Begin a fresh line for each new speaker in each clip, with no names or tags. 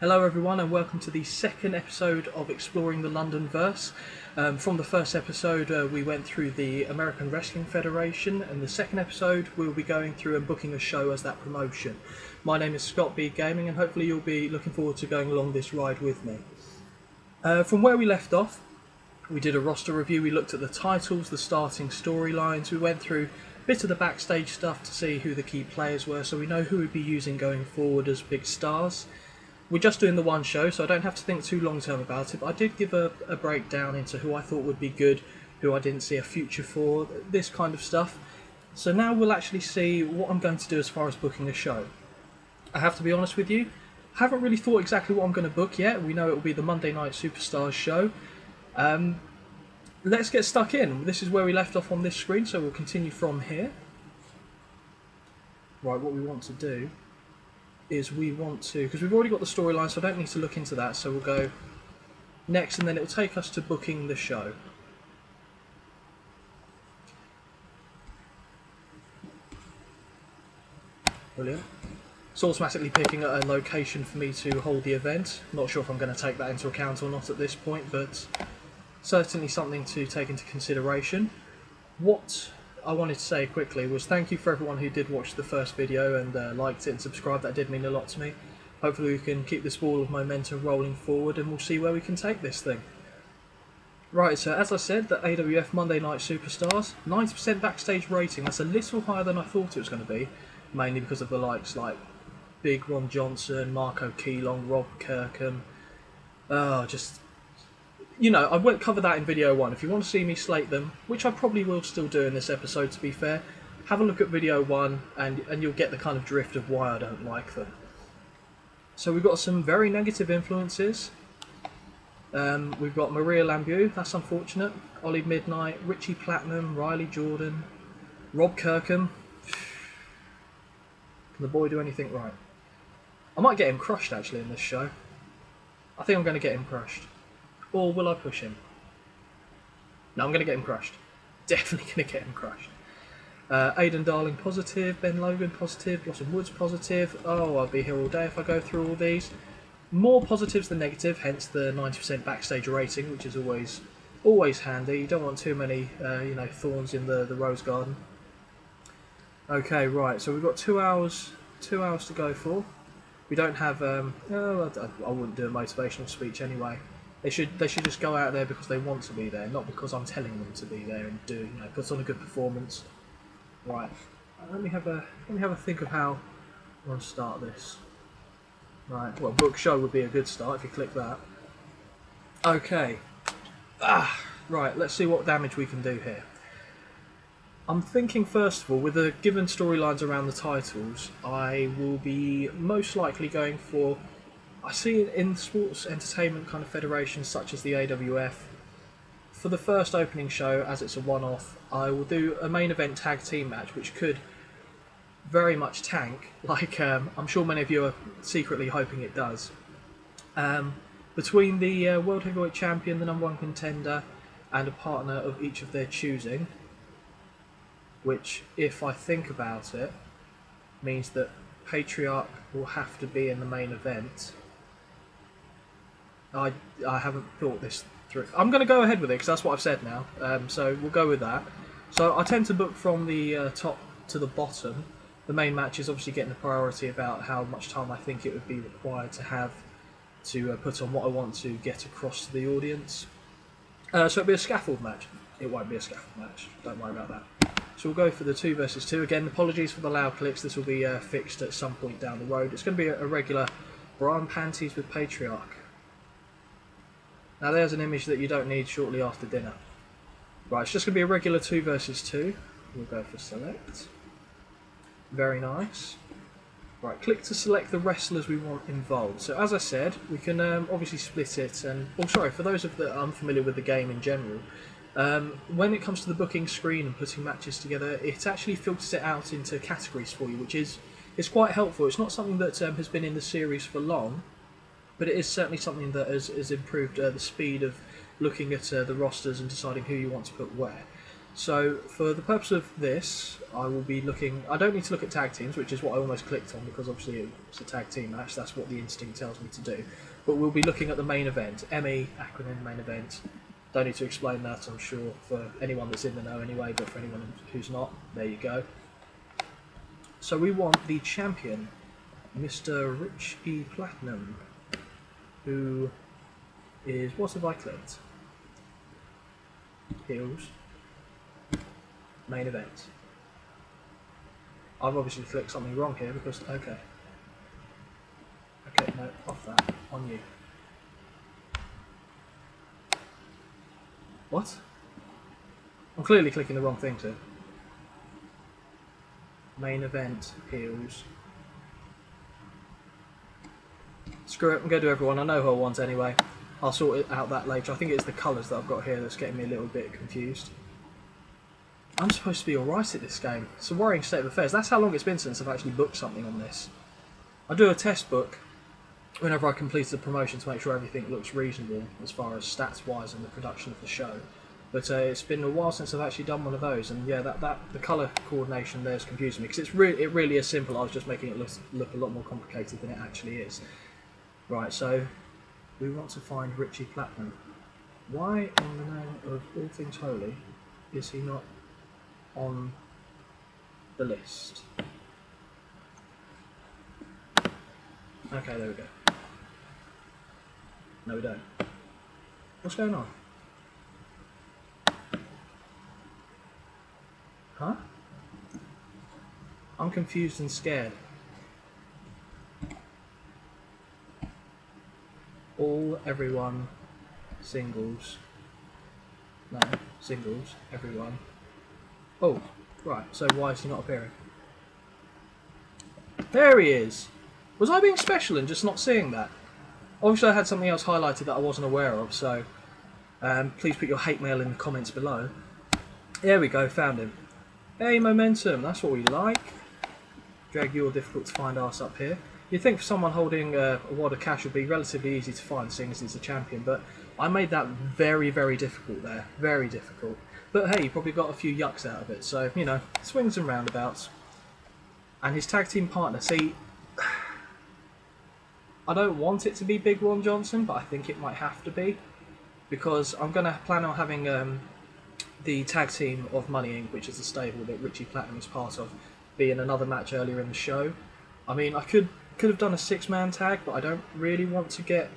Hello everyone and welcome to the second episode of Exploring the London Verse. From the first episode we went through the American Wrestling Federation, and the second episode we'll be going through and booking a show as that promotion. My name is ScottBGaming and hopefully you'll be looking forward to going along this ride with me. From where we left off, we did a roster review, we looked at the titles, the starting storylines, we went through a bit of the backstage stuff to see who the key players were so we know who we'd be using going forward as big stars. We're just doing the one show, so I don't have to think too long term about it, but I did give a breakdown into who I thought would be good, who I didn't see a future for, this kind of stuff. So now we'll actually see what I'm going to do as far as booking a show. I have to be honest with you, I haven't really thought exactly what I'm going to book yet. We know it will be the Monday Night Superstars show. Let's get stuck in. This is where we left off on this screen, so we'll continue from here. Right, what we want to do is we want to, because we've already got the storyline, so I don't need to look into that, so we'll go next and then it'll take us to booking the show. Brilliant. It's automatically picking a location for me to hold the event. Not sure if I'm going to take that into account or not at this point, but certainly something to take into consideration. What I wanted to say quickly was thank you for everyone who did watch the first video and liked it and subscribed. That did mean a lot to me. Hopefully we can keep this ball of momentum rolling forward and we'll see where we can take this thing. Right, so as I said, the AWF Monday Night Superstars, 90% backstage rating. That's a little higher than I thought it was going to be, mainly because of the likes like Big Ron Johnson, Marco Keelong, Rob Kirkham. You know, I won't cover that in video 1. If you want to see me slate them, which I probably will still do in this episode to be fair, have a look at video 1 and you'll get the kind of drift of why I don't like them. So we've got some very negative influences. We've got Maria Lambeau, that's unfortunate, Ollie Midnight, Richie Platinum, Riley Jordan, Rob Kirkham. Can the boy do anything right? I might get him crushed actually in this show. I think I'm going to get him crushed. Or will I push him? No, I'm going to get him crushed. Definitely going to get him crushed. Aidan Darling positive, Ben Logan positive, Blossom Woods positive. Oh, I'll be here all day if I go through all these. More positives than negative, hence the 90% backstage rating, which is always handy. You don't want too many, thorns in the rose garden. Okay, right. So we've got 2 hours to go for. We don't have. I wouldn't do a motivational speech anyway. They should just go out there because they want to be there, not because I'm telling them to be there and put on a good performance. Right. Let me have a think of how I want to start this. Right. Well, book show would be a good start if you click that. Okay. Right. Let's see what damage we can do here. I'm thinking first of all, with the given storylines around the titles, I will be most likely going for. I see it in sports entertainment kind of federations such as the AWF. For the first opening show, as it's a one-off, I will do a main event tag team match, which could very much tank, like I'm sure many of you are secretly hoping it does. Between the World Heavyweight Champion, the #1 contender, and a partner of each of their choosing, which, if I think about it, means that Patriarch will have to be in the main event. I haven't thought this through. I'm going to go ahead with it because that's what I've said now. So we'll go with that. So I tend to book from the top to the bottom. The main match is obviously getting the priority about how much time I think it would be required to have to put on what I want to get across to the audience. So it'll be a scaffold match. It won't be a scaffold match. Don't worry about that. So we'll go for the 2 versus 2. Again, apologies for the loud clicks. This will be fixed at some point down the road. It's going to be a regular bra and panties with Patriarch. Now there's an image that you don't need shortly after dinner. Right, it's just going to be a regular 2 versus 2. We'll go for select. Very nice. Right, click to select the wrestlers we want involved. So as I said, we can obviously split it and... Oh, sorry, for those of that are unfamiliar with the game in general, when it comes to the booking screen and putting matches together, it actually filters it out into categories for you, which is quite helpful. It's not something that has been in the series for long, but it is certainly something that has improved the speed of looking at the rosters and deciding who you want to put where. So for the purpose of this, I will be looking. I don't need to look at tag teams, which is what I almost clicked on because obviously it's a tag team match. That's what the instinct tells me to do. But we'll be looking at the main event. ME acronym main event. Don't need to explain that, I'm sure, for anyone that's in the know anyway. But for anyone who's not, there you go. So we want the champion, Mr. Rich E. Platinum, who is, what have I clicked? Heels. Main event. I've obviously clicked something wrong here because, okay. Okay, no, off that, on you. What? I'm clearly clicking the wrong thing too. Main event, heels. Screw it, I'm going to do everyone. I know who I want anyway. I'll sort it out that later. I think it's the colours that I've got here that's getting me a little bit confused. I'm supposed to be alright at this game. It's a worrying state of affairs. That's how long it's been since I've actually booked something on this. I do a test book whenever I complete the promotion to make sure everything looks reasonable as far as stats wise and the production of the show. But it's been a while since I've actually done one of those, and yeah, the colour coordination there is confusing me because it really is simple. I was just making it look a lot more complicated than it actually is. Right, so we want to find Richie Platinum. Why, in the name of all things holy, is he not on the list? Okay, there we go. No, we don't. What's going on? Huh? I'm confused and scared. All, everyone, singles. No, singles, everyone. Oh, right, so why is he not appearing? There he is! Was I being special and just not seeing that? Obviously I had something else highlighted that I wasn't aware of, so please put your hate mail in the comments below. There we go, found him. Hey, momentum, that's what we like. Drag your difficult to find arse up here. You'd think for someone holding a wad of cash would be relatively easy to find, seeing as he's a champion, but I made that very, very difficult there. Very difficult. But hey, you probably got a few yucks out of it, so, you know, swings and roundabouts. And his tag team partner, see, I don't want it to be Big Ron Johnson, but I think it might have to be, because I'm going to plan on having the tag team of Money Inc., which is the stable that Richie Platinum is part of, be in another match earlier in the show. I mean, I could have done a 6-man tag, but I don't really want to get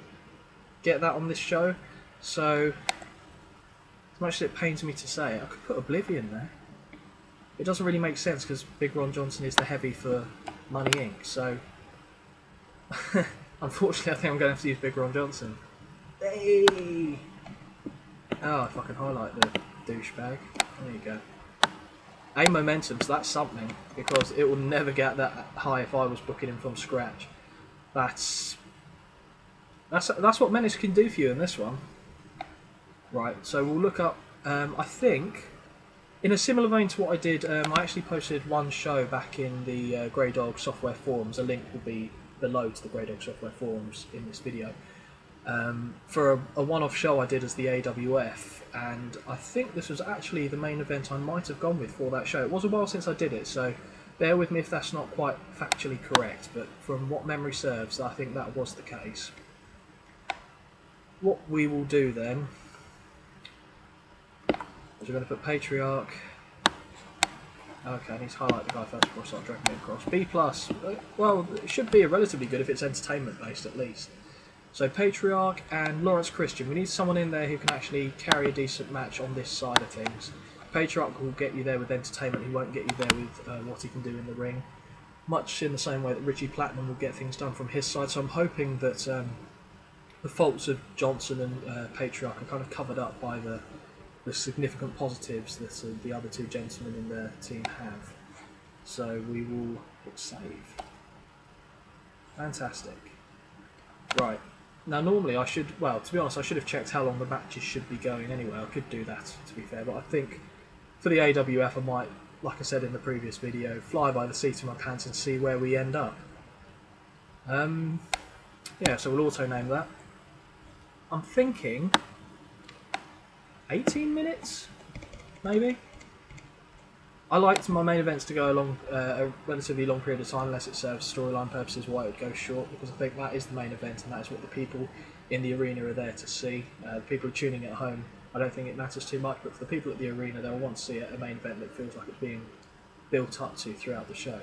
that on this show. So, as much as it pains me to say, I could put Oblivion there. It doesn't really make sense because Big Ron Johnson is the heavy for Money Inc. So, unfortunately, I think I'm going to have to use Big Ron Johnson. Hey! Oh, if I can highlight the douchebag. There you go. A momentum, so that's something, because it will never get that high if I was booking him from scratch. That's what Menace can do for you in this one. Right, so we'll look up, I think, in a similar vein to what I did, I actually posted one show back in the Grey Dog software forums. A link will be below to the Grey Dog software forums in this video. For a one-off show I did as the AWF, and I think this was actually the main event I might have gone with for that show. It was a while since I did it, so bear with me if that's not quite factually correct, but from what memory serves, I think that was the case. What we will do then is we're going to put Patriarch. Okay, I need to highlight the guy first before I start dragging him across. B+, well, it should be relatively good if it's entertainment based at least. So Patriarch and Lawrence Christian. We need someone in there who can actually carry a decent match on this side of things. Patriarch will get you there with entertainment, he won't get you there with what he can do in the ring. Much in the same way that Richie Platinum will get things done from his side, so I'm hoping that the faults of Johnson and Patriarch are kind of covered up by the significant positives that the other two gentlemen in their team have. So we will hit save. Fantastic. Right. Now normally I should, well, to be honest, I should have checked how long the matches should be going anyway. I could do that, to be fair, but I think for the AWF I might, like I said in the previous video, fly by the seat of my pants and see where we end up. Yeah, so we'll auto-name that. I'm thinking 18 minutes, maybe? I liked my main events to go along a relatively long period of time, unless it serves storyline purposes, why it would go short, because I think that is the main event and that is what the people in the arena are there to see. The people tuning at home, I don't think it matters too much, but for the people at the arena, they'll want to see a main event that feels like it's being built up to throughout the show.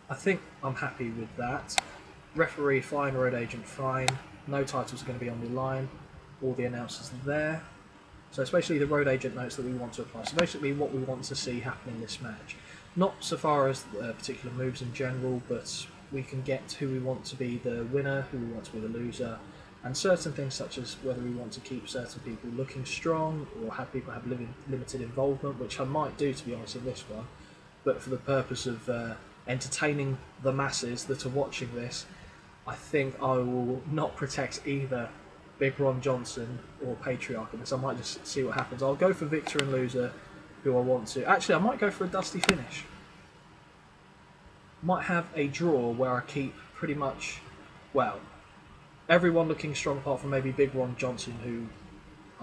I think I'm happy with that. Referee fine, road agent fine, no titles are going to be on the line, all the announcers are there. So it's basically the road agent notes that we want to apply. So basically what we want to see happen in this match. Not so far as particular moves in general, but we can get who we want to be the winner, who we want to be the loser, and certain things such as whether we want to keep certain people looking strong or have people have limited involvement, which I might do, to be honest, in this one. But for the purpose of entertaining the masses that are watching this, I think I will not protect either Big Ron Johnson or Patriarch in this. I might just see what happens. I'll go for victor and loser, who I want to. Actually, I might go for a dusty finish. Might have a draw where I keep pretty much, well, everyone looking strong apart from maybe Big Ron Johnson, who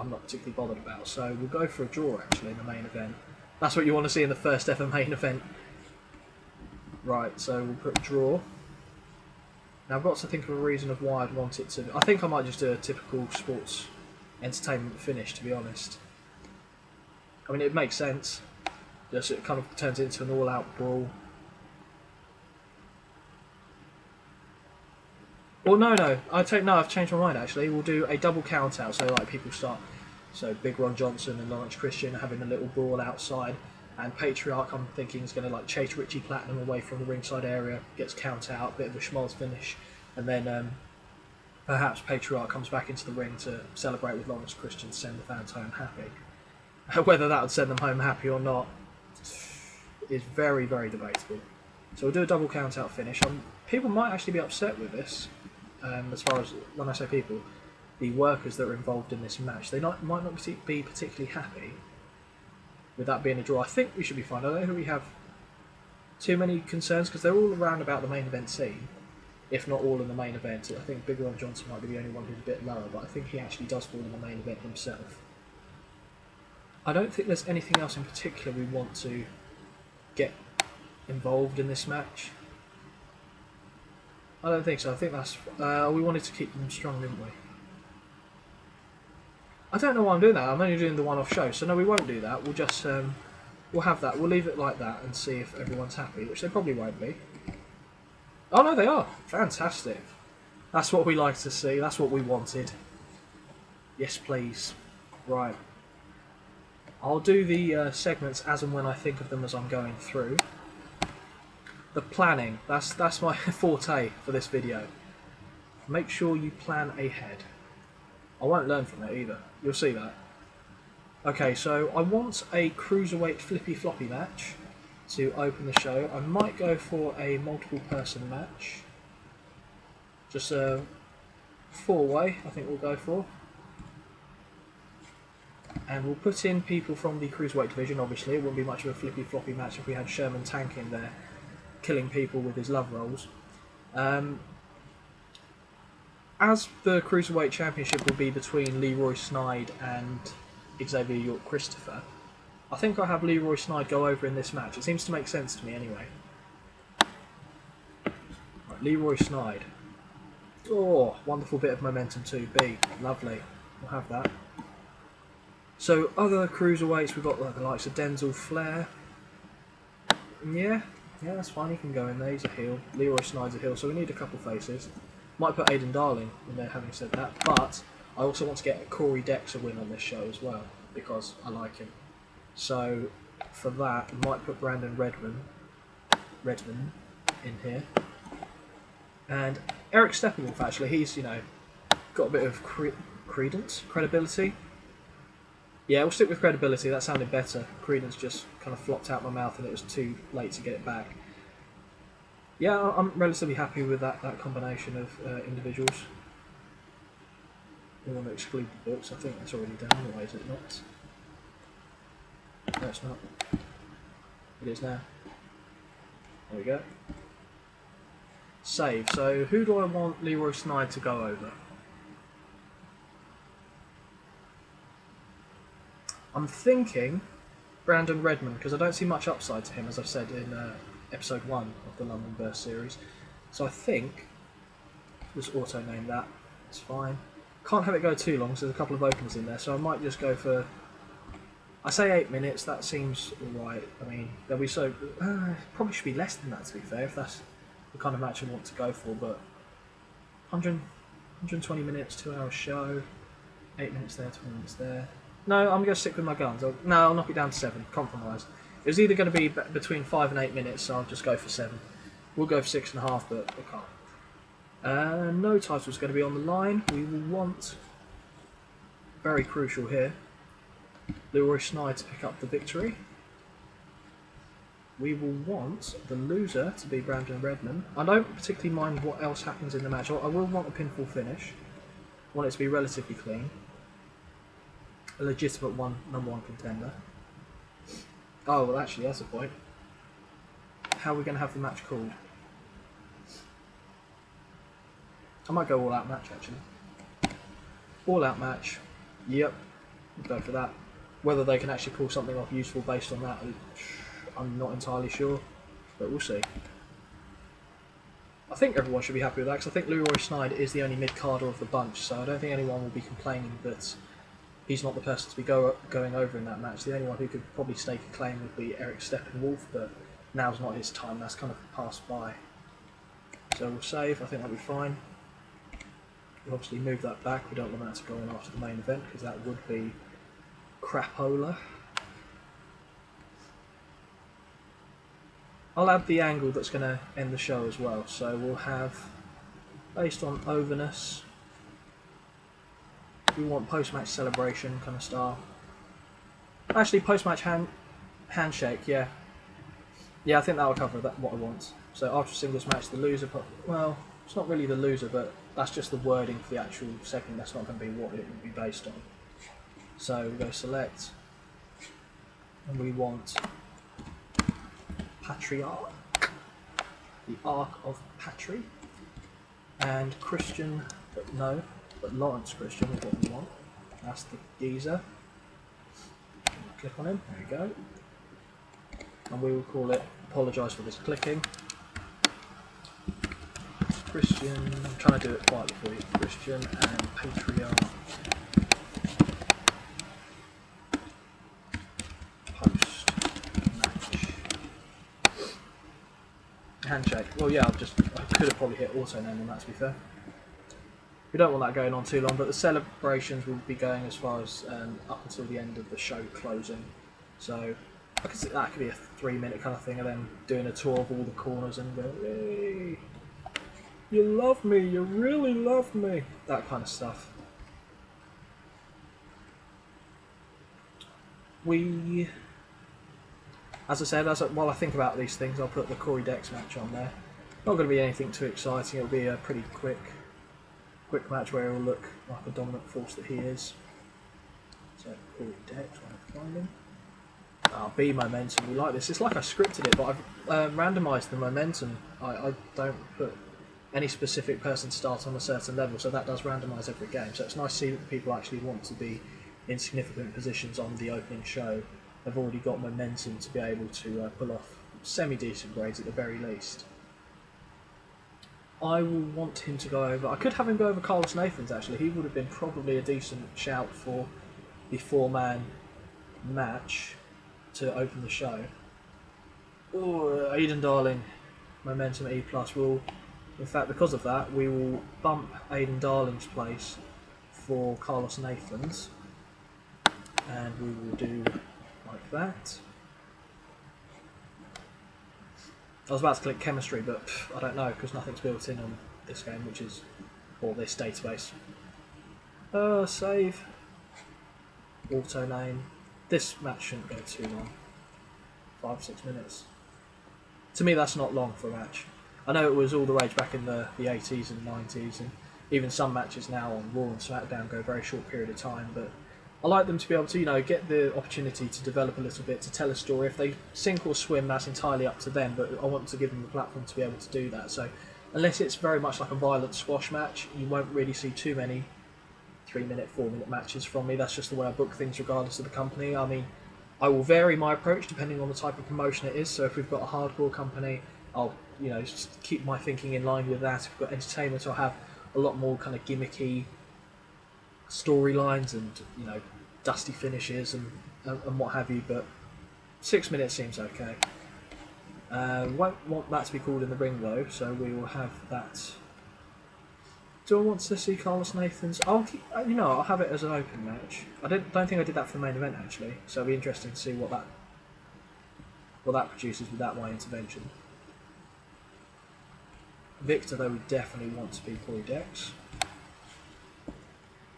I'm not particularly bothered about. So we'll go for a draw actually in the main event. That's what you want to see in the first ever main event. Right, so we'll put draw. Now I've got to think of a reason of why I'd want it to... I think I might just do a typical sports entertainment finish, to be honest. I mean, it makes sense. Just it kind of turns into an all-out brawl. Well, no. I've changed my mind, actually. We'll do a double count-out, so like people start... So Big Ron Johnson and Lawrence Christian having a little brawl outside. And Patriarch, I'm thinking, is going to like chase Richie Platinum away from the ringside area, gets count out, bit of a schmoz finish, and then perhaps Patriarch comes back into the ring to celebrate with Lawrence Christian, send the fans home happy. Whether that would send them home happy or not is very, very debatable. So we'll do a double count out finish. People might actually be upset with this, as far as, when I say people, the workers that are involved in this match. They might not be particularly happy with that being a draw. I think we should be fine. I don't think we have too many concerns because they're all around about the main event scene, if not all in the main event. I think Big Ron Johnson might be the only one who's a bit lower, but I think he actually does fall in the main event himself. I don't think there's anything else in particular we want to get involved in this match. I don't think so. I think that's... we wanted to keep them strong, didn't we? I don't know why I'm doing that. I'm only doing the one-off show, so no, we won't do that. We'll just, we'll have that. We'll leave it like that and see if everyone's happy, which they probably won't be. Oh no, they are. Fantastic. That's what we like to see. That's what we wanted. Yes, please. Right. I'll do the segments as and when I think of them as I'm going through. The planning. That's my forte for this video. Make sure you plan ahead. I won't learn from it either. You'll see that. Okay, so I want a cruiserweight flippy floppy match to open the show. I might go for a multiple person match. Just a 4-way, I think we'll go for. And we'll put in people from the cruiserweight division, obviously. It wouldn't be much of a flippy floppy match if we had Sherman Tank in there, killing people with his love rolls. As the Cruiserweight Championship will be between Leroy Snide and Xavier York Christopher, I think I'll have Leroy Snide go over in this match. It seems to make sense to me anyway. Right, Leroy Snide. Oh, wonderful bit of momentum 2B. Lovely. We'll have that. So, other Cruiserweights, we've got like the likes of Denzel Flair. Yeah, that's fine. He can go in there. He's a heel. Leroy Snide's a heel, so we need a couple faces. Might put Aiden Darling in there, having said that, but I also want to get Corey Dex a win on this show as well, because I like him. So, for that, I might put Brandon Redman in here. And Eric Steppenwolf, actually, he's, you know, got a bit of credibility. Yeah, we'll stick with credibility, that sounded better. Credence just kind of flopped out my mouth and it was too late to get it back. Yeah, I'm relatively happy with that combination of individuals. We want to exclude the books. I think that's already done anyway, is it not? No, it's not. It is now. There we go. Save. So, who do I want Leroy Snide to go over? I'm thinking Brandon Redmond, because I don't see much upside to him, as I've said in episode 1 of the London Burst series. So I think, just auto-name that, it's fine. Can't have it go too long, so there's a couple of openers in there, so I might just go for, I say 8 minutes, that seems alright. I mean, there'll be so, probably should be less than that to be fair, if that's the kind of match I want to go for, but 120 minutes, 2 hour show, 8 minutes there, 20 minutes there. No, I'm going to stick with my guns. I'll knock it down to 7, compromise. It was either going to be between 5 and 8 minutes, so I'll just go for 7. We'll go for 6.5, but I can't. No title's going to be on the line. We will want, very crucial here, Leroy Sneyd to pick up the victory. We will want the loser to be Brandon Redmond. I don't particularly mind what else happens in the match. I will want a pinfall finish. I want it to be relatively clean. A legitimate number one contender. Oh, well actually that's a point. How are we going to have the match called? I might go all out match actually. All out match. Yep. We'll go for that. Whether they can actually pull something off useful based on that, I'm not entirely sure. But we'll see. I think everyone should be happy with that, because I think Leroy Sneyd is the only mid-carder of the bunch, so I don't think anyone will be complaining that he's not the person to be going over in that match. The only one who could probably stake a claim would be Eric Steppenwolf, but now's not his time, that's kind of passed by. So we'll save, I think that'll be fine. We'll obviously move that back, we don't want that to go on after the main event, because that would be crapola. I'll add the angle that's going to end the show as well, so we'll have, based on overness, we want post-match celebration kind of style. Actually, post-match handshake, yeah. Yeah, I think that'll cover that, what I want. So after singles match, the loser, well, it's not really the loser, but that's just the wording for the actual segment. That's not going to be what it would be based on. So we go select, and we want Patriarch, the Ark of Patri, and Christian, but no, but Lawrence Christian is what we want. That's the geezer. Click on him, there we go. And we will call it, apologise for this clicking, Christian, I'm trying to do it quietly for you, Christian and Patriarch. Handshake. Well, yeah, I could have probably hit auto name on that, to be fair. We don't want that going on too long, but the celebrations will be going as far as up until the end of the show closing. So I could see that could be a 3-minute kind of thing, and then doing a tour of all the corners and go, hey, you love me, you really love me, that kind of stuff. As I said, while I think about these things, I'll put the Corey Dex match on there. Not going to be anything too exciting. It'll be a pretty quick match where he'll look like the dominant force that he is. So Corey Dex, where I find him. B momentum. We like this. It's like I scripted it, but I've randomised the momentum. I don't put any specific person start on a certain level, so that does randomise every game. So it's nice to see that people actually want to be in significant positions on the opening show. They've already got momentum to be able to pull off semi-decent grades at the very least. I will want him to go over, I could have him go over Carlos Nathans actually, he would have been probably a decent shout for the 4-man match to open the show. Oh, Aidan Darling, momentum E+. In fact, because of that, we will bump Aidan Darling's place for Carlos Nathans, and we will do like that. I was about to click chemistry, but I don't know because nothing's built in on this game, or this database. Save. Auto name. This match shouldn't go too long. 5-6 minutes. To me, that's not long for a match. I know it was all the rage back in the 80s and 90s, and even some matches now on Raw and SmackDown go a very short period of time, but I like them to be able to, get the opportunity to develop a little bit, to tell a story. If they sink or swim, that's entirely up to them, but I want to give them the platform to be able to do that. So unless it's very much like a violent squash match, you won't really see too many 3-minute, 4-minute matches from me. That's just the way I book things regardless of the company. I mean, I will vary my approach depending on the type of promotion it is. So if we've got a hardcore company, I'll just keep my thinking in line with that. If we've got entertainment, I'll have a lot more kind of gimmicky storylines and dusty finishes and what have you. But 6 minutes seems okay. Won't want that to be called in the ring though, so we will have that. Do I want to see Carlos Nathan's? I'll keep, I'll have it as an open match. I don't think I did that for the main event actually, so it'll be interesting to see what that produces without my intervention. Victor though, we definitely want to be Corey Dex.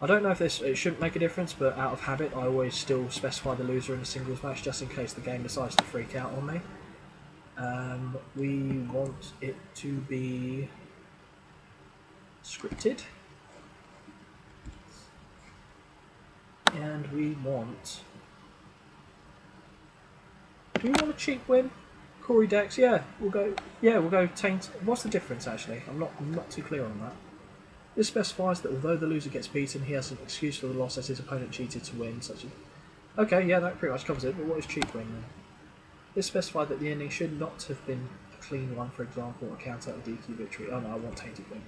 I don't know if it shouldn't make a difference, but out of habit I always still specify the loser in a singles match just in case the game decides to freak out on me. We want it to be scripted, and we want. Do we want a cheap win? Corey Dex, yeah, we'll go. Yeah, we'll go taint. What's the difference actually? I'm not too clear on that. This specifies that although the loser gets beaten, he has an excuse for the loss as his opponent cheated to win, such as. Okay, yeah, that pretty much covers it. But what is cheap win then? This specified that the ending should not have been a clean one, for example, a counter or DQ victory. Oh no, I want tainted win.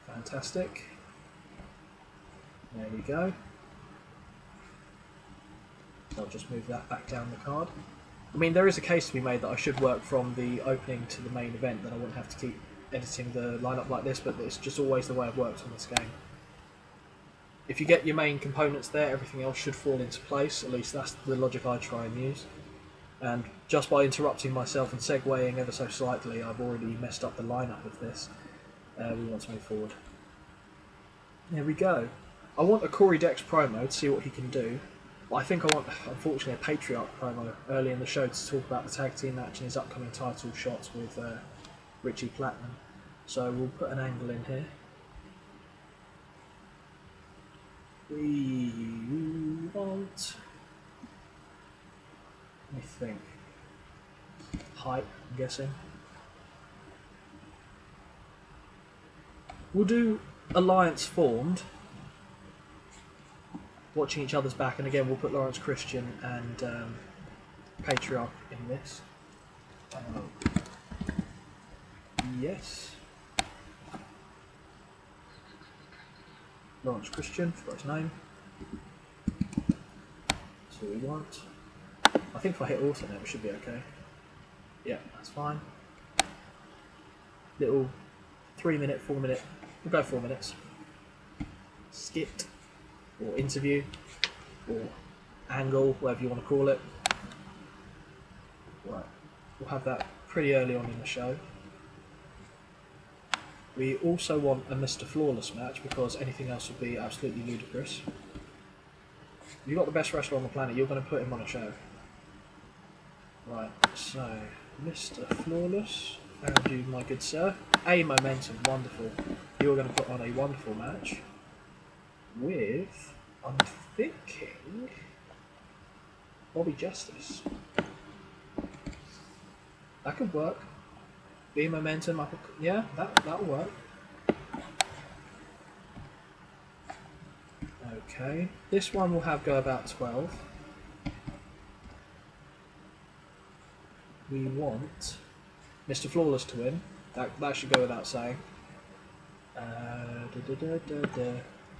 Fantastic. There we go. I'll just move that back down the card. I mean, there is a case to be made that I should work from the opening to the main event, that I wouldn't have to keep editing the lineup like this, but it's just always the way I've worked on this game. If you get your main components there, everything else should fall into place. At least that's the logic I try and use. And just by interrupting myself and segueing ever so slightly, I've already messed up the lineup of this. We want to move forward. There we go. I want a Corey Dex promo to see what he can do. But I think I want, unfortunately, a Patriarch promo early in the show to talk about the tag team match and his upcoming title shots with Richie Platinum. So we'll put an angle in here. We want, let me think, hype, I'm guessing. We'll do alliance formed, watching each other's back, and again we'll put Lawrence Christian and Patriarch in this. Yes. Lawrence Christian, forgot his name. That's what we want. I think if I hit alternate, it should be okay. Yeah, that's fine. Little 3 minute, 4 minute, we'll go 4 minutes. Skit, or interview, or angle, whatever you want to call it. Right, we'll have that pretty early on in the show. We also want a Mr. Flawless match because anything else would be absolutely ludicrous. You've got the best wrestler on the planet, you're going to put him on a show. Right, so Mr. Flawless, and you, my good sir. A momentum, wonderful. You're going to put on a wonderful match with, I'm thinking, Bobby Justice. That could work. B momentum, yeah, that'll work. Okay, this one will have go about 12. We want Mr. Flawless to win. That should go without saying.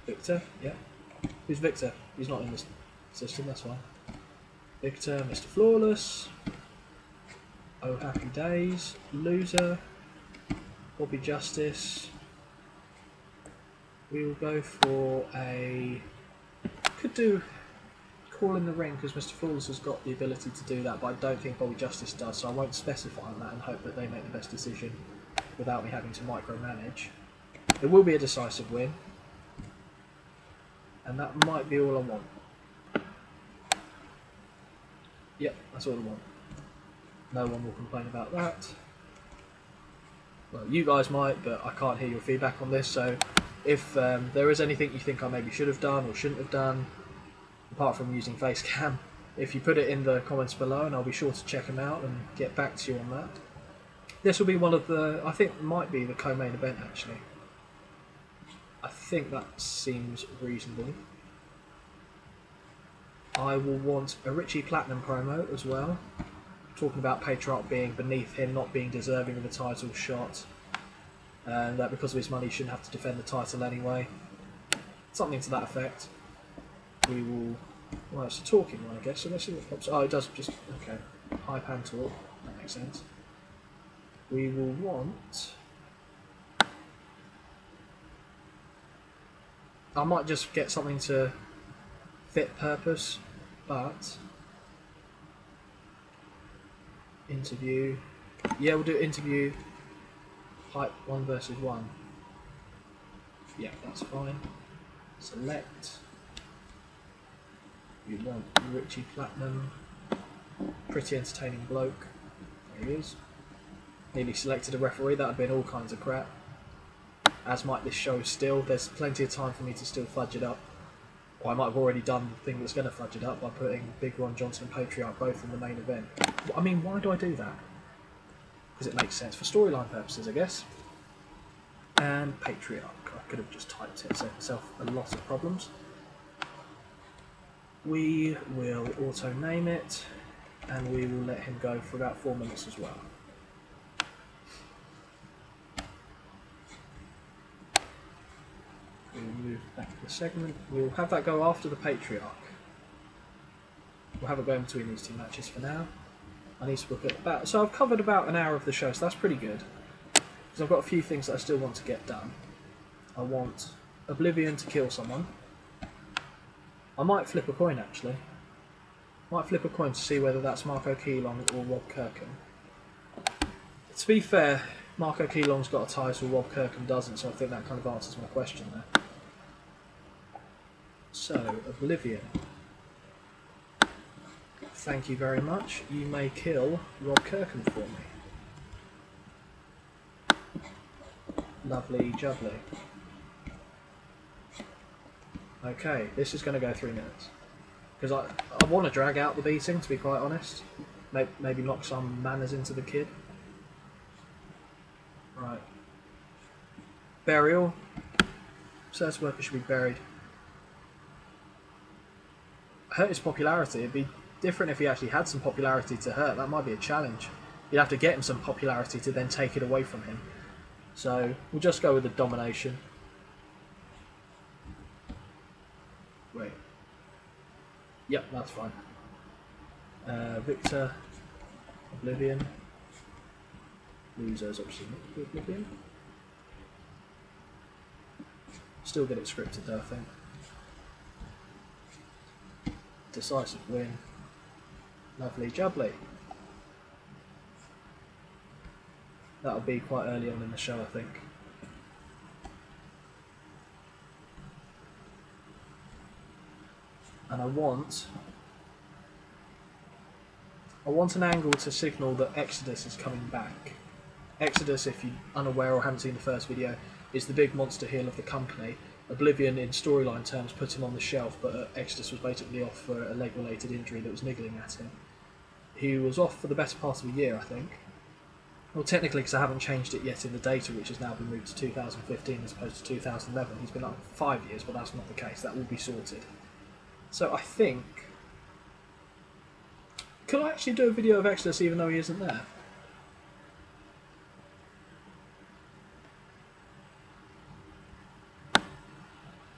Victor, yeah. Who's Victor? He's not in this system, that's fine. Victor, Mr. Flawless. Oh Happy Days, loser, Bobby Justice. We will go for a, could do Call in the Ring because Mr. Flawless has got the ability to do that, but I don't think Bobby Justice does, so I won't specify on that and hope that they make the best decision without me having to micromanage. It will be a decisive win, and that might be all I want. Yep, that's all I want. No one will complain about that. Well, you guys might, but I can't hear your feedback on this, so if there is anything you think I maybe should have done or shouldn't have done, apart from using Facecam, if you put it in the comments below and I'll be sure to check them out and get back to you on that. This will be one of the, I think might be the co-main event actually. I think that seems reasonable. I will want a Richie Platinum promo as well. Talking about Patriarch being beneath him, not being deserving of a title shot. And that because of his money he shouldn't have to defend the title anyway. Something to that effect. We will... Well, it's a talking one, I guess, so let's see what pops... Oh, it does just... Okay. Hype and talk. That makes sense. We will want... I might just get something to fit purpose, but... Interview... Yeah, we'll do interview... Hype 1 versus 1. Yeah, that's fine. Select... You want Richie Platinum, pretty entertaining bloke. There he is. Nearly selected a referee, that would have been all kinds of crap. As might this show still. There's plenty of time for me to still fudge it up. Or I might have already done the thing that's going to fudge it up by putting Big Ron Johnson and Patriarch both in the main event. I mean, why do I do that? Because it makes sense for storyline purposes, I guess. And Patriarch. I could have just typed it, saved myself a lot of problems. We will auto-name it, and we will let him go for about 4 minutes as well. We'll move back to the segment. We'll have that go after the Patriarch. We'll have it go in between these two matches for now. I need to book it about... So I've covered about an hour of the show, so that's pretty good. Because I've got a few things that I still want to get done. I want Oblivion to kill someone. I might flip a coin, actually. Might flip a coin to see whether that's Marco Keelong or Rob Kirkham. To be fair, Marco Keelong's got a title, Rob Kirkham doesn't, so I think that kind of answers my question there. So, Oblivion. Thank you very much. You may kill Rob Kirkham for me. Lovely jubbly. Okay, this is going to go 3 minutes. Because I want to drag out the beating, to be quite honest. Maybe knock some manners into the kid. Right. Burial. Search worker should be buried. Hurt his popularity. It'd be different if he actually had some popularity to hurt. That might be a challenge. You'd have to get him some popularity to then take it away from him. So, we'll just go with the domination. Wait. Yep, that's fine. Victor, Oblivion. Losers, obviously not Oblivion. Still get it scripted though, I think. Decisive win. Lovely jubbly. That'll be quite early on in the show, I think. And I want an angle to signal that Exodus is coming back. Exodus, if you're unaware or haven't seen the first video, is the big monster heel of the company. Oblivion, in storyline terms, put him on the shelf, but Exodus was basically off for a leg-related injury that was niggling at him. He was off for the better part of a year, I think. Well, technically, because I haven't changed it yet in the data, which has now been moved to 2015 as opposed to 2011. He's been up for 5 years, but that's not the case. That will be sorted. So I think... Could I actually do a video of Exodus even though he isn't there?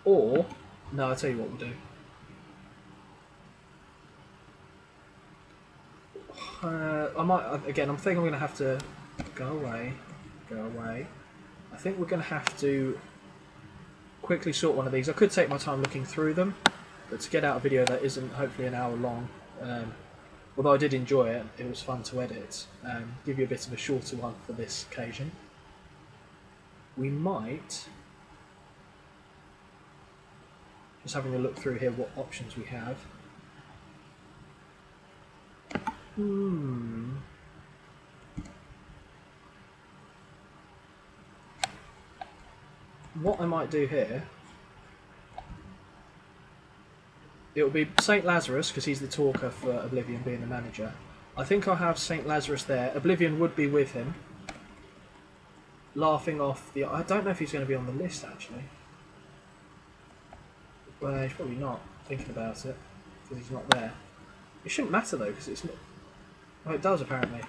Or... No, I'll tell you what we'll do. I might... Again, I'm thinking I'm going to have to... Go away. Go away. I think we're going to have to quickly sort one of these. I could take my time looking through them. But to get out a video that isn't hopefully an hour long, although I did enjoy it, it was fun to edit, give you a bit of a shorter one for this occasion. We might, just having a look through here what options we have. What I might do here, it'll be St. Lazarus, because he's the talker for Oblivion being the manager. I think I'll have St. Lazarus there. Oblivion would be with him, laughing off the... I don't know if he's going to be on the list, actually. Well, he's probably not, thinking about it. because he's not there. It shouldn't matter though, because it's not... Oh, it does apparently.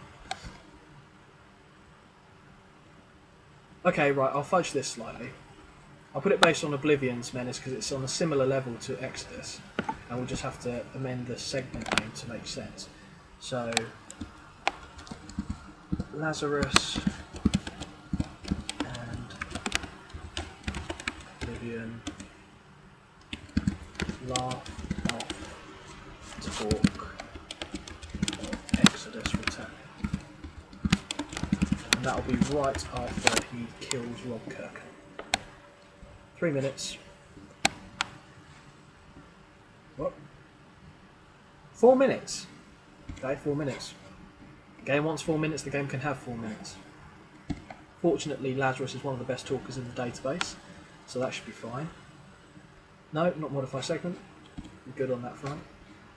Okay, right, I'll fudge this slightly. I'll put it based on Oblivion's Menace because it's on a similar level to Exodus, and we'll just have to amend the segment name to make sense. So, Lazarus and Oblivion laugh off talk of Exodus return. And that'll be right after he kills Rob Kirk. 3 minutes. What? 4 minutes? Okay, 4 minutes. The game wants 4 minutes, the game can have 4 minutes. Fortunately, Lazarus is one of the best talkers in the database, so that should be fine. No, not modify segment. We're good on that front.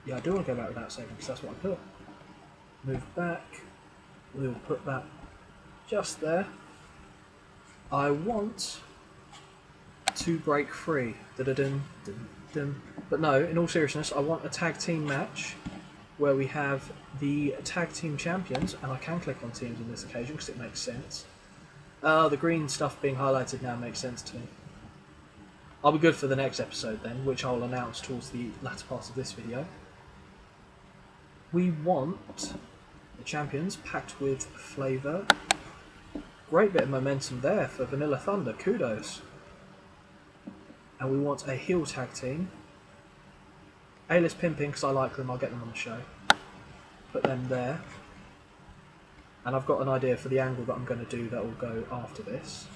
Yeah, I do want to go back without segment because that's what I put. Move back. We'll put that just there. I want to break free. Da-da-dum, dum-dum. But no, in all seriousness, I want a tag team match where we have the tag team champions, and I can click on teams on this occasion because it makes sense. The green stuff being highlighted now makes sense to me. I'll be good for the next episode then, which I'll announce towards the latter part of this video. We want the champions packed with flavour. Great bit of momentum there for Vanilla Thunder, kudos. And we want a heel tag team. A-list pimping, because I like them, I'll get them on the show. Put them there. And I've got an idea for the angle that I'm going to do that will go after this.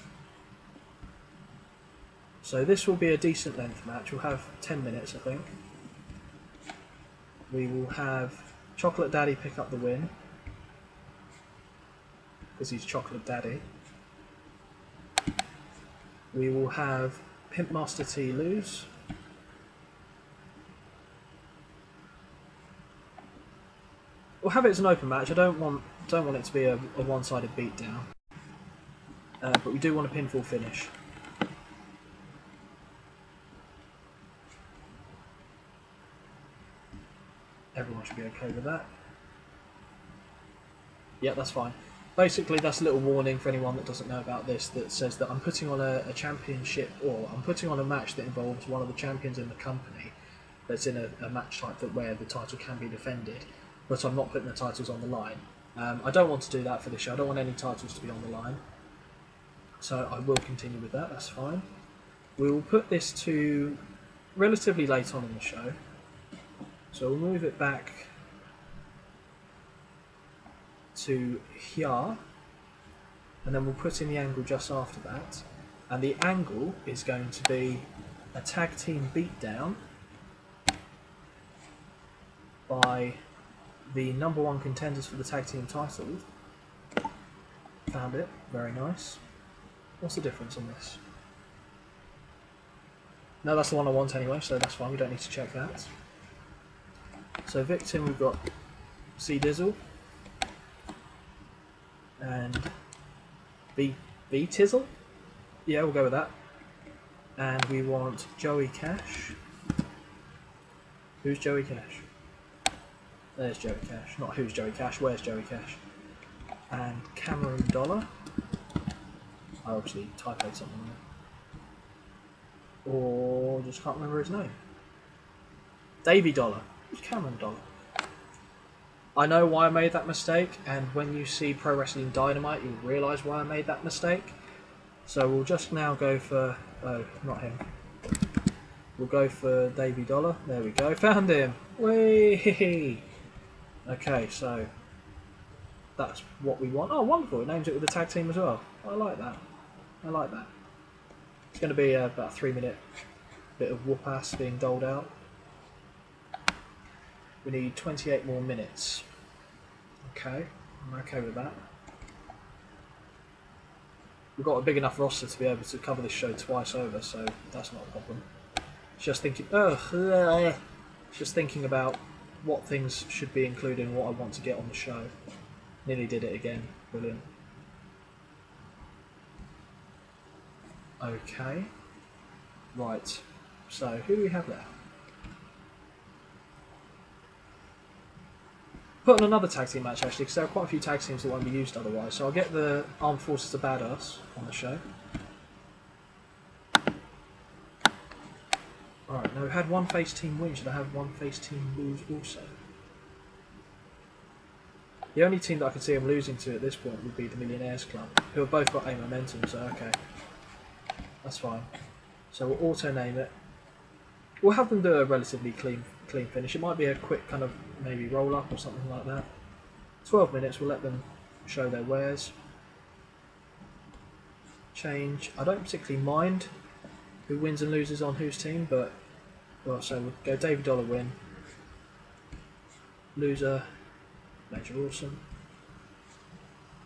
So this will be a decent length match. We'll have 10 minutes, I think. We will have Chocolate Daddy pick up the win, because he's Chocolate Daddy. We will have Pimp Master T lose. We'll have it as an open match. I don't want it to be a one-sided beatdown, but we do want a pinfall finish. Everyone should be okay with that. Yeah, that's fine. Basically, that's a little warning for anyone that doesn't know about this, that says that I'm putting on a championship, or I'm putting on a match that involves one of the champions in the company that's in a match type where the title can be defended, but I'm not putting the titles on the line. I don't want to do that for this show. I don't want any titles to be on the line. So I will continue with that, that's fine. We will put this to relatively late on in the show. So we'll move it back to here, and then we'll put in the angle just after that. And the angle is going to be a tag team beatdown by the #1 contenders for the tag team titles. Found it, very nice. What's the difference on this? No, that's the one I want anyway, so that's fine, we don't need to check that. So victim, we've got C Dizzle and B Tizzle. Yeah, we'll go with that. And we want Joey Cash. Who's Joey Cash? There's Joey Cash. Not who's Joey Cash, where's Joey Cash? And Cameron Dollar. I obviously typoed something there. Or just can't remember his name. Davey Dollar. Who's Cameron Dollar? I know why I made that mistake, and when you see Pro Wrestling Dynamite, you'll realise why I made that mistake. So we'll just now go for... oh, not him. We'll go for Davey Dollar. There we go. Found him! Whee! Okay, so that's what we want. Oh, wonderful. It names it with the tag team as well. I like that. I like that. It's going to be about a 3-minute bit of whoop-ass being doled out. We need 28 more minutes. Okay, I'm okay with that. We've got a big enough roster to be able to cover this show twice over, so that's not a problem. Just thinking, just thinking about what things should be included and what I want to get on the show. Nearly did it again. Brilliant. Okay. Right. So, who do we have there? put on another tag team match actually, because there are quite a few tag teams that won't be used otherwise. So I'll get the Armed Forces of Badass on the show. Alright, now we've had one face team win. Should I have one face team lose also? The only team that I could see them losing to at this point would be the Millionaires Club, who have both got A momentum, so okay. That's fine. So we'll auto-name it. We'll have them do a relatively clean finish. It might be a quick kind of maybe roll-up or something like that. 12 minutes, we'll let them show their wares. Change. I don't particularly mind who wins and loses on whose team, but... Well, so we'll go David Dollar win. Loser... Major Awesome.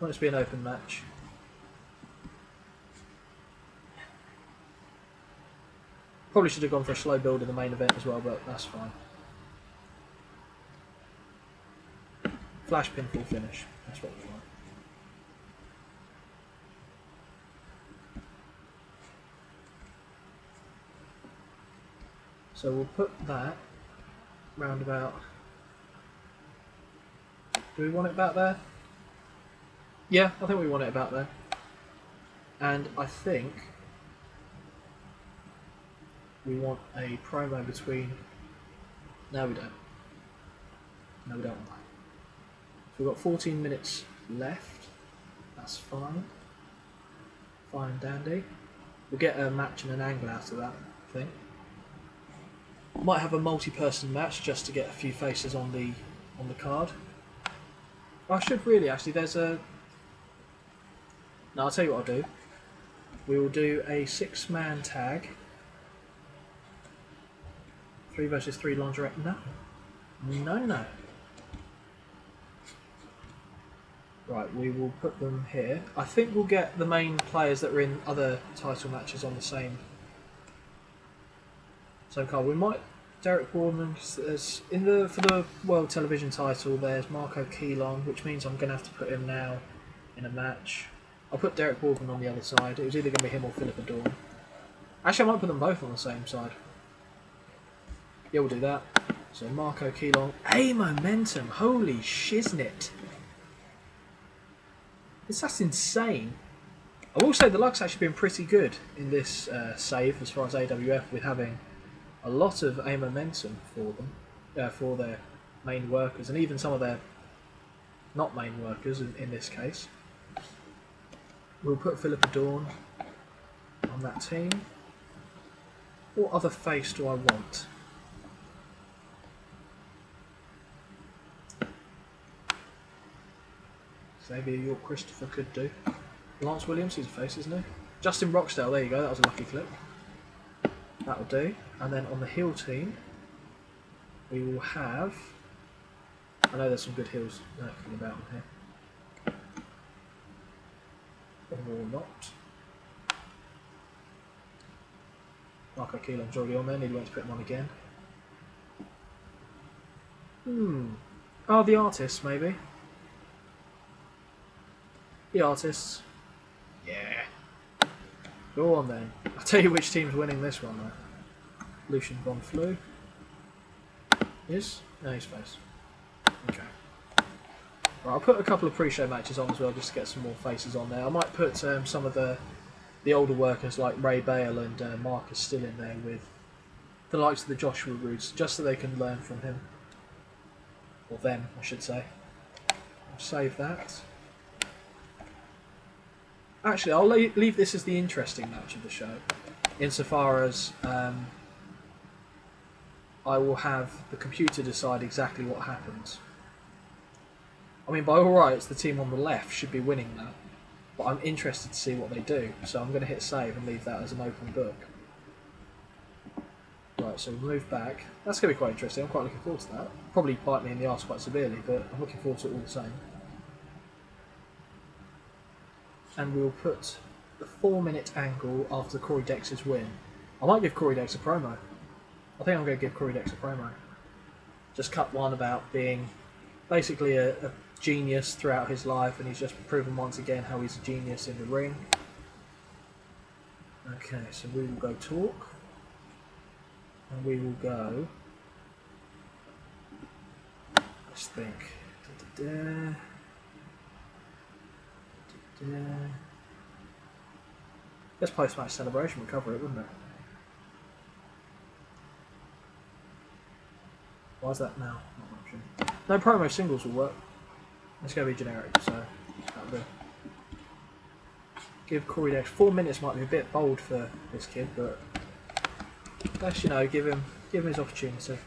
Want it to be an open match. Probably should have gone for a slow build in the main event as well, but that's fine. Flash pinfall finish. That's what we want. So we'll put that round about. Do we want it about there? Yeah, I think we want it about there. And I think we want a promo between... No, we don't. No, we don't want that. So we've got 14 minutes left. That's fine. Fine and dandy. We'll get a match and an angle out of that, I think. Might have a multi-person match just to get a few faces on the card. I should really actually. There's a. No, I'll tell you what I'll do. We will do a 6-man tag. 3 versus 3 lingerie. No. No. Right, we will put them here. I think we'll get the main players that are in other title matches on the same card. We might Derek Boardman for the World Television title. There's Marco Keelon, which means I'm going to have to put him now in a match. I'll put Derek Boardman on the other side. It was either going to be him or Philip Adorn. Actually, I might put them both on the same side. Yeah, we'll do that. So Marco Keelon, A momentum. Holy shiznit! That's insane. I will say the luck's actually been pretty good in this save as far as AWF, with having a lot of A momentum for them, for their main workers, and even some of their not main workers in this case. We'll put Philip Adorn on that team. What other face do I want? Xavier York Christopher could do. Lance Williams, he's a face, isn't he? Justin Roxdale, there you go, that was a lucky clip. That'll do. And then on the heel team, we will have... I know there's some good heels lurking about here. Or not. Marco Keelon's already on there, need to put him on again. Oh, the artists, maybe. The artists. Yeah. Go on then. I'll tell you which team's winning this one though. Lucian Von Flu. Is? No, he's face. Okay. Right, I'll put a couple of pre-show matches on as well just to get some more faces on there. I might put some of the older workers like Ray Bale and Marcus Still in there with the likes of the Joshua Roots, just so they can learn from him. Or them, I should say. I'll save that. Actually, I'll leave this as the interesting match of the show, insofar as I will have the computer decide exactly what happens. I mean, by all rights, the team on the left should be winning that, but I'm interested to see what they do, so I'm going to hit save and leave that as an open book. Right, so we'll move back. That's going to be quite interesting. I'm quite looking forward to that. Probably bite me in the arse quite severely, but I'm looking forward to it all the same. And we'll put the 4-minute angle after Corey Dexter's win. I might give Corey Dex a promo. I think I'm going to give Corey Dex a promo. Just cut one about being basically a genius throughout his life, and he's just proven once again how he's a genius in the ring. Okay, so we will go talk. And we will go... Let's think. Da-da-da. Da-da. Guess post-match celebration would cover it, wouldn't it? Why is that now? Not an option. No, promo singles will work. It's going to be generic, so that'll do. Give Corey Dex 4 minutes might be a bit bold for this kid, but let's, you know, give him his opportunity.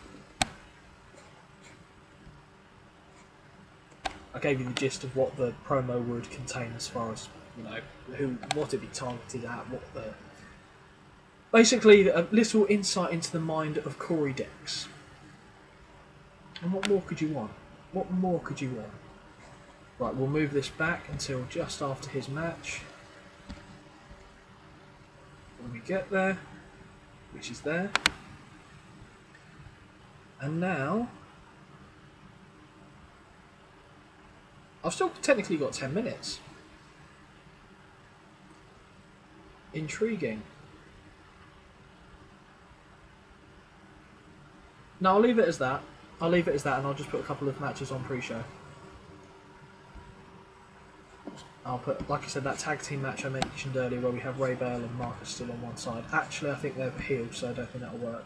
I gave you the gist of what the promo would contain as far as, you know, what it'd be targeted at, what the... Basically, a little insight into the mind of Corey Dex. And what more could you want? What more could you want? Right, we'll move this back until just after his match. When we get there, which is there. And now... I've still technically got 10 minutes. Intriguing. No, I'll leave it as that. I'll leave it as that and I'll just put a couple of matches on pre-show. I'll put, like I said, that tag team match I mentioned earlier where we have Ray Bale and Marcus still on one side. Actually, I think they're healed, so I don't think that'll work.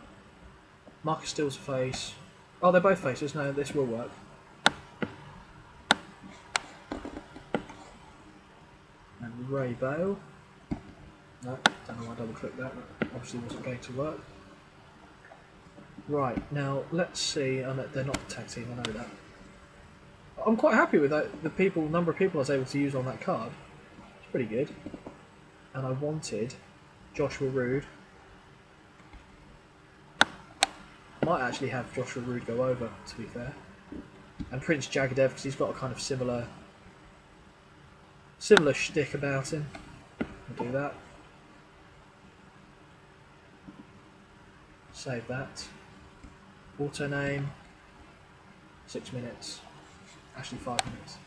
Marcus Still's a face. Oh, they're both faces. No, this will work. And Ray Bale. No, don't know why I double clicked that. That obviously wasn't going to work. Right, now let's see. Oh, no, they're not a tag team, I know that. I'm quite happy with that. The number of people I was able to use on that card. It's pretty good. And I wanted Joshua Rude. Might actually have Joshua Rude go over, to be fair. And Prince Jagadev, because he's got a kind of similar shtick about him. I'll do that. Save that. Auto name. 6 minutes. Actually 5 minutes.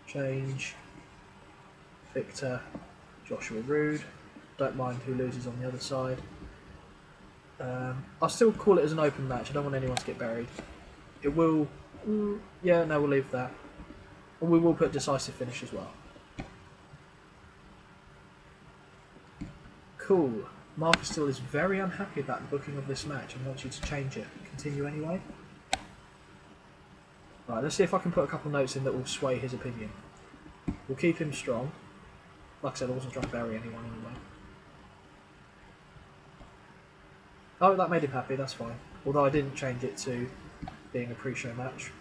Change. Victor. Joshua Rude. Don't mind who loses on the other side. I'll still call it as an open match. I don't want anyone to get buried. It will... yeah, no, we'll leave that. And we will put decisive finish as well. Cool. Marcus still is very unhappy about the booking of this match and wants you to change it. Continue anyway. Right, let's see if I can put a couple notes in that will sway his opinion. We'll keep him strong. Like I said, I wasn't trying to bury anyone anyway. Oh, that made him happy, that's fine. Although I didn't change it to being a pre-show match.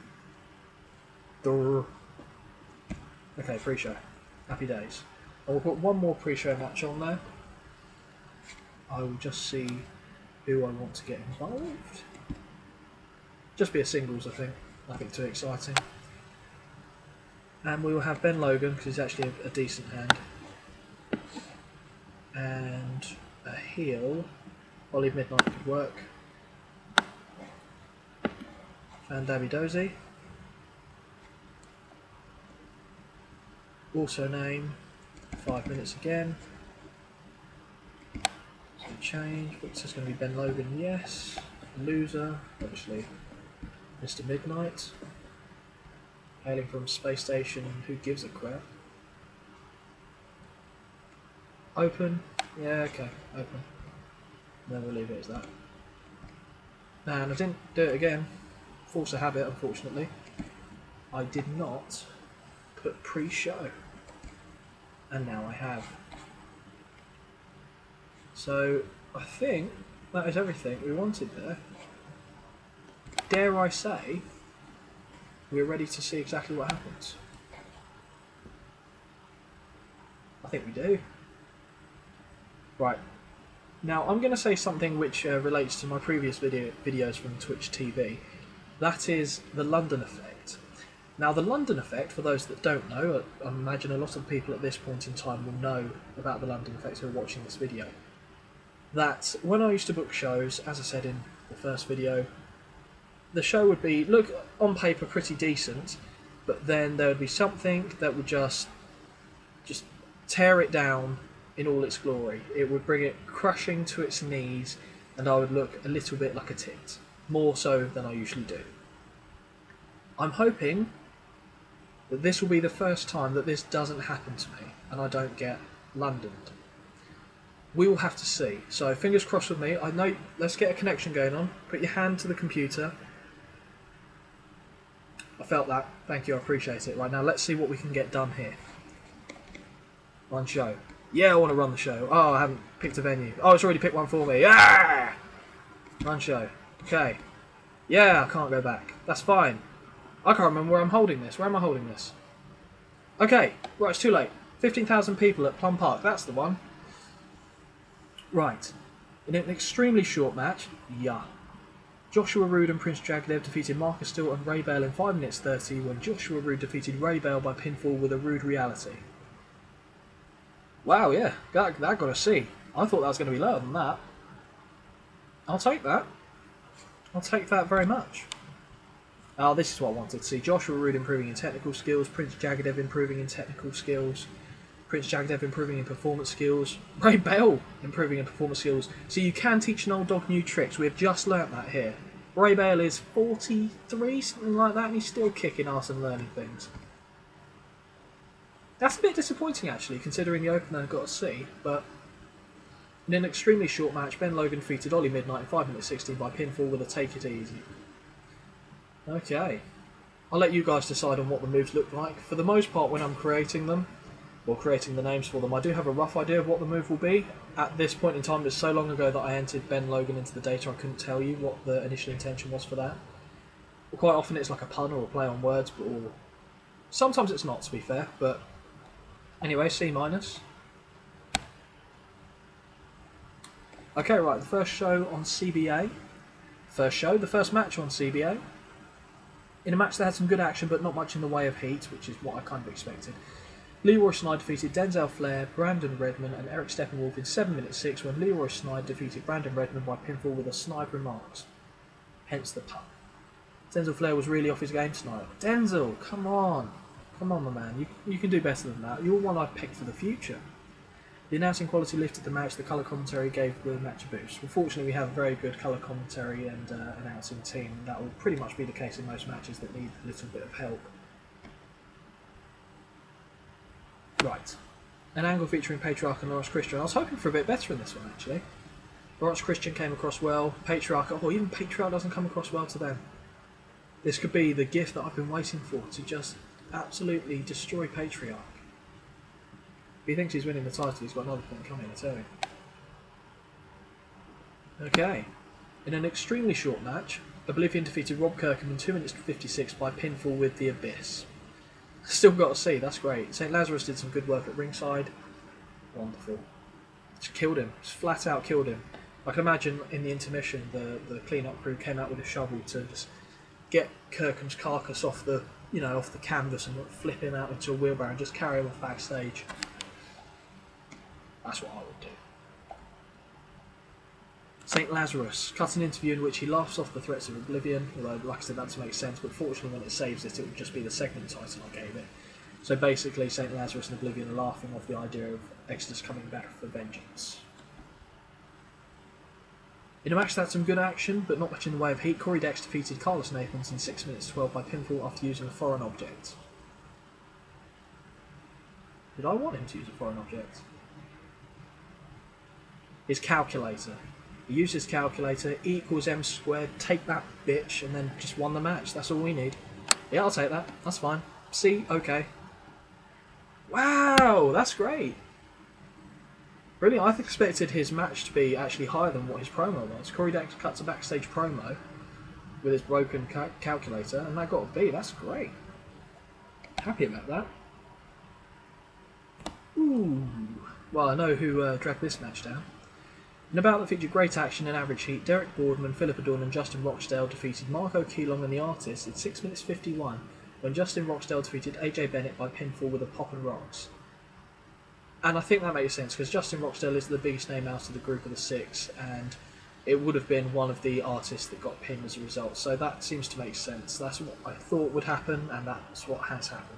Durr. Okay, pre-show. Happy days. I will put one more pre-show match on there. I will just see who I want to get involved. Just be a singles, I think. Nothing too exciting. And we will have Ben Logan, because he's actually a decent hand. And a heel. Ollie Midnight could work. Fan Dabby Dozy. Also name. 5 minutes again. So change. Victor's going to be Ben Logan, yes. Loser, obviously. Mr. Midnight. Hailing from Space Station, who gives a crap? Open? Yeah, okay, open. Then we'll leave it as that. And I didn't do it again. Force of habit, unfortunately. I did not put pre-show. And now I have. So, I think that is everything we wanted there. Dare I say, we're ready to see exactly what happens. I think we do. Right. Now, I'm going to say something which relates to my previous videos from Twitch TV. That is the London effect. Now, the London effect, for those that don't know, I imagine a lot of people at this point in time will know about the London effect who are watching this video. That when I used to book shows, as I said in the first video, the show would be, look, on paper pretty decent, but then there would be something that would just tear it down in all its glory. It would bring it crushing to its knees, and I would look a little bit like a tit, more so than I usually do. I'm hoping that this will be the first time that this doesn't happen to me and I don't get Londoned. We will have to see. So fingers crossed with me. I know. Let's get a connection going on. Put your hand to the computer. I felt that. Thank you. I appreciate it. Right, now let's see what we can get done here. Run show. Yeah, I want to run the show. Oh, I haven't picked a venue. Oh, it's already picked one for me. Ah! Run show. Okay. Yeah, I can't go back. That's fine. I can't remember where I'm holding this. Where am I holding this? Okay. Right, it's too late. 15,000 people at Plum Park. That's the one. Right. In an extremely short match, yeah. Joshua Rude and Prince Jagadev defeated Marcus Still and Ray Bale in 5 minutes 30 when Joshua Rude defeated Ray Bale by pinfall with a Rude reality. Wow, yeah. That got a C. I thought that was going to be lower than that. I'll take that. I'll take that very much. Oh, this is what I wanted to see. Joshua Rude improving in technical skills, Prince Jagadev improving in technical skills, Prince Jagadev improving in performance skills, Ray Bale improving in performance skills. So you can teach an old dog new tricks. We've just learnt that here. Ray Bale is 43, something like that, and he's still kicking ass and learning things. That's a bit disappointing, actually, considering the opener got a C, but in an extremely short match, Ben Logan defeated Ollie Midnight in 5 minutes 16 by pinfall with a take it easy. Okay. I'll let you guys decide on what the moves look like. For the most part, when I'm creating them, or creating the names for them, I do have a rough idea of what the move will be. At this point in time, it's so long ago that I entered Ben Logan into the data, I couldn't tell you what the initial intention was for that. But quite often it's like a pun or a play on words, or sometimes it's not, to be fair, but anyway, C-. Okay, right, the first show on CBA. The first match on CBA. In a match that had some good action, but not much in the way of heat, which is what I kind of expected. Leroy Snyder defeated Denzel Flair, Brandon Redmond and Eric Steppenwolf in 7 minutes 6 when Leroy Snyder defeated Brandon Redmond by pinfall with a snide remarks. Hence the pun. Denzel Flair was really off his game tonight. Denzel, come on. Come on, my man. You can do better than that. You're one I've picked for the future. The announcing quality lifted the match. The colour commentary gave the match a boost. Unfortunately, we have a very good colour commentary and announcing team. That will pretty much be the case in most matches that need a little bit of help. Right. An angle featuring Patriarch and Lawrence Christian. I was hoping for a bit better in this one, actually. Lawrence Christian came across well. Patriarch, oh, even Patriarch doesn't come across well to them. This could be the gift that I've been waiting for, to just absolutely destroy Patriarch. If he thinks he's winning the title, he's got another point coming, I tell you. Okay. In an extremely short match, Oblivion defeated Rob Kirkham in 2 minutes 56 by pinfall with the Abyss. Still got a C, that's great. St. Lazarus did some good work at ringside. Wonderful. Just killed him. Just flat out killed him. I can imagine in the intermission the clean-up crew came out with a shovel to just get Kirkham's carcass off the off the canvas and flip him out into a wheelbarrow and just carry him off backstage. That's what I would do. St. Lazarus cut an interview in which he laughs off the threats of Oblivion, although, like I said, that makes sense, but fortunately when it saves it, it would just be the segment title I gave it. So basically, St. Lazarus and Oblivion are laughing off the idea of Exodus coming back for vengeance. In a match that had some good action, but not much in the way of heat, Corey Dex defeated Carlos Nathans in 6 minutes 12 by pinfall after using a foreign object. Did I want him to use a foreign object? His calculator. He used his calculator, E equals M squared, take that bitch, and then just won the match. That's all we need. Yeah, I'll take that. That's fine. C, okay. Wow, that's great. Brilliant. I expected his match to be actually higher than what his promo was. Corey Dex cuts a backstage promo with his broken calculator, and that got a B. That's great. Happy about that. Ooh. Well, I know who dragged this match down. In a bout that featured great action and average heat, Derek Boardman, Philip Adorn and Justin Rochdale defeated Marco Keelong and the Artist in 6 minutes 51 when Justin Rochdale defeated AJ Bennett by pinfall with a pop and rocks. And I think that makes sense because Justin Rochdale is the biggest name out of the group of the 6 and it would have been one of the artists that got pinned as a result. So that seems to make sense. That's what I thought would happen and that's what has happened.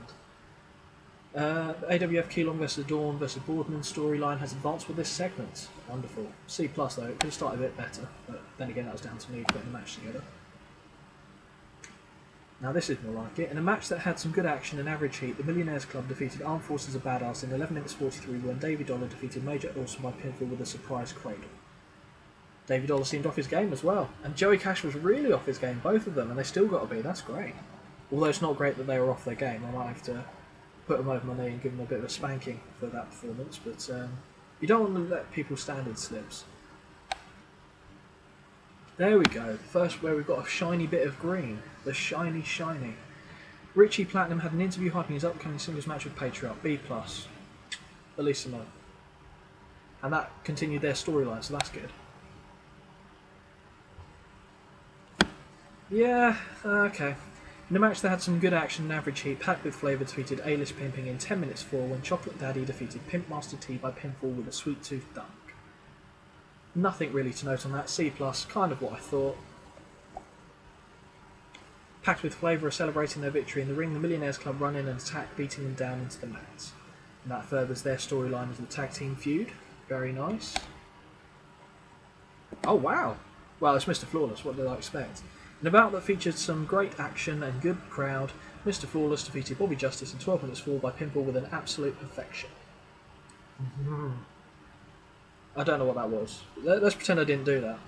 AWF Keelong vs Dawn vs Boardman storyline has advanced with this segment. Wonderful. C+ though, it could have started a bit better, but then again that was down to me putting the match together. Now this is more like it. In a match that had some good action and average heat, the Millionaires Club defeated Armed Forces of Badass in 11 minutes 43 when Davey Dollar defeated Major Olsen by pinfall with a surprise cradle. Davey Dollar seemed off his game as well, and Joey Cash was really off his game, both of them, and they still got to be. That's great. Although it's not great that they were off their game. I might have to put them over my knee and give them a bit of a spanking for that performance, but you don't want to let people's standards slips. There we go, first where we've got a shiny bit of green. The shiny. Richie Platinum had an interview hyping his upcoming singles match with Patriarch, B+. Bellissimo. And that continued their storyline, so that's good. Yeah, okay. In a match that had some good action and average heat, packed with flavour, defeated A-List Pimping in 10 minutes 4 when Chocolate Daddy defeated Pimp Master T by pinfall with a sweet tooth dunk. Nothing really to note on that. C+, kind of what I thought. Packed with flavour are celebrating their victory in the ring. The Millionaires Club run in and attack, beating them down into the mats. And that furthers their storyline of the tag team feud. Very nice. Oh wow! Well, it's Mr. Flawless, what did I expect? In a bout that featured some great action and good crowd, Mr. Flawless defeated Bobby Justice in 12 minutes 4 by pinfall with an absolute perfection. I don't know what that was. Let's pretend I didn't do that.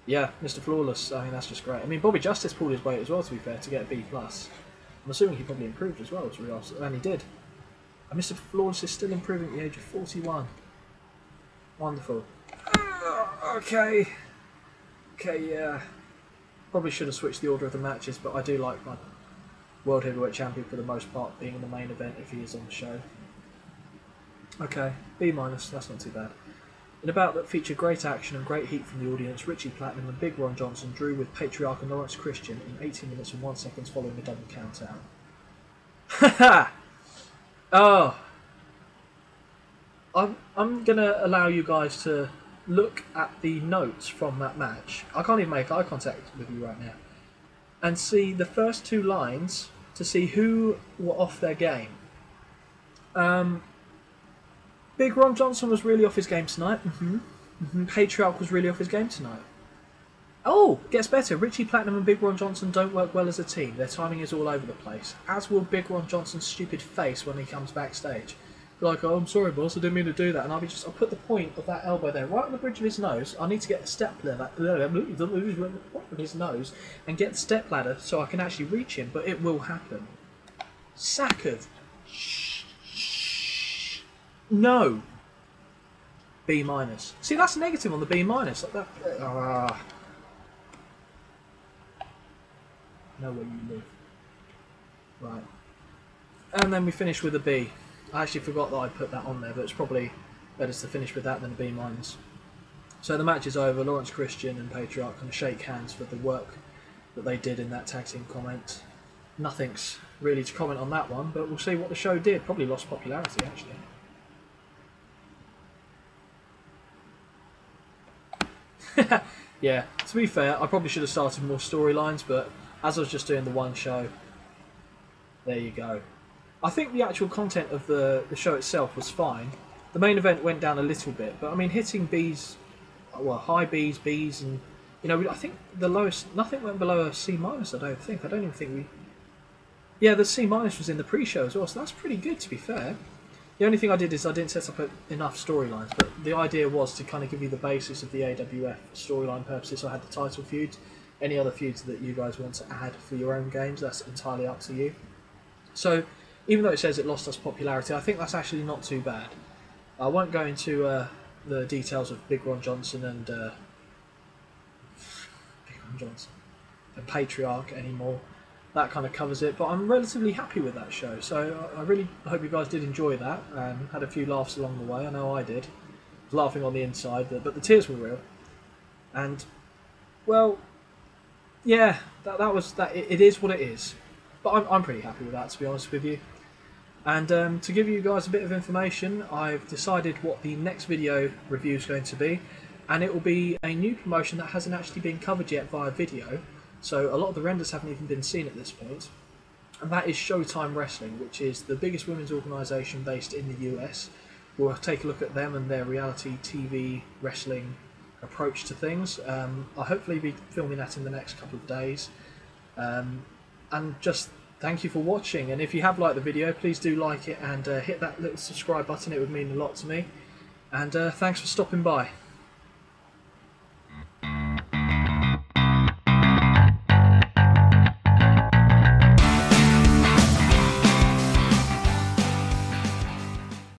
Yeah, Mr. Flawless, I mean, that's just great. I mean, Bobby Justice pulled his weight as well, to be fair, to get a B+. I'm assuming he probably improved as well, and he did. And Mr. Flawless is still improving at the age of 41. Wonderful. Okay, yeah. Probably should have switched the order of the matches, but I do like my World Heavyweight Champion for the most part being in the main event if he is on the show. Okay, B-, that's not too bad. In a bout that featured great action and great heat from the audience, Richie Platinum and Big Ron Johnson drew with Patriarch and Lawrence Christian in 18 minutes and 1 second following a double count-out. Haha! Oh! I'm going to allow you guys to look at the notes from that match. I can't even make eye contact with you right now. And see the first two lines to see who were off their game. Big Ron Johnson was really off his game tonight. Patriarch was really off his game tonight. Oh, gets better. Richie Platinum and Big Ron Johnson don't work well as a team. Their timing is all over the place. As will Big Ron Johnson's stupid face when he comes backstage. Like, oh, I'm sorry, boss, I didn't mean to do that. And I'll put the point of that elbow there, right on the bridge of his nose. I need to get a step ladder of his nose and get the step ladder so I can actually reach him. But it will happen. Sack of. No. B-. See, that's negative on the B-. Like that. Know where you live. Right. And then we finish with a B. I actually forgot that I put that on there, but it's probably better to finish with that than a B-. So the match is over. Lawrence Christian and Patriarch can shake hands for the work that they did in that tag team comment. Nothing's really to comment on that one, but we'll see what the show did. Probably lost popularity, actually. Yeah, to be fair, I probably should have started more storylines, but as I was just doing the one show, there you go. I think the actual content of the show itself was fine. The main event went down a little bit, but I mean, hitting B's, well, high B's, and, you know, I think the lowest, nothing went below a C-, I don't think. I don't even think we... Yeah, the C- was in the pre-show as well, so that's pretty good, to be fair. The only thing I did is I didn't set up enough storylines, but the idea was to kind of give you the basis of the AWF storyline purposes. So I had the title feuds. Any other feuds that you guys want to add for your own games, that's entirely up to you. So even though it says it lost us popularity, I think that's actually not too bad. I won't go into the details of Big Ron Johnson and Patriarch anymore. That kind of covers it, but I'm relatively happy with that show, so I really hope you guys did enjoy that and had a few laughs along the way. I know I did. I was laughing on the inside, but the tears were real. And, well, yeah, that was that. It is what it is. But I'm pretty happy with that, to be honest with you. And to give you guys a bit of information, I've decided what the next video review is going to be, and it will be a new promotion that hasn't actually been covered yet via video. So a lot of the renders haven't even been seen at this point, and that is Showtime Wrestling, which is the biggest women's organisation based in the US. We'll take a look at them and their reality TV wrestling approach to things. I'll hopefully be filming that in the next couple of days. And just thank you for watching, and if you have liked the video, please do like it and hit that little subscribe button. It would mean a lot to me. And thanks for stopping by.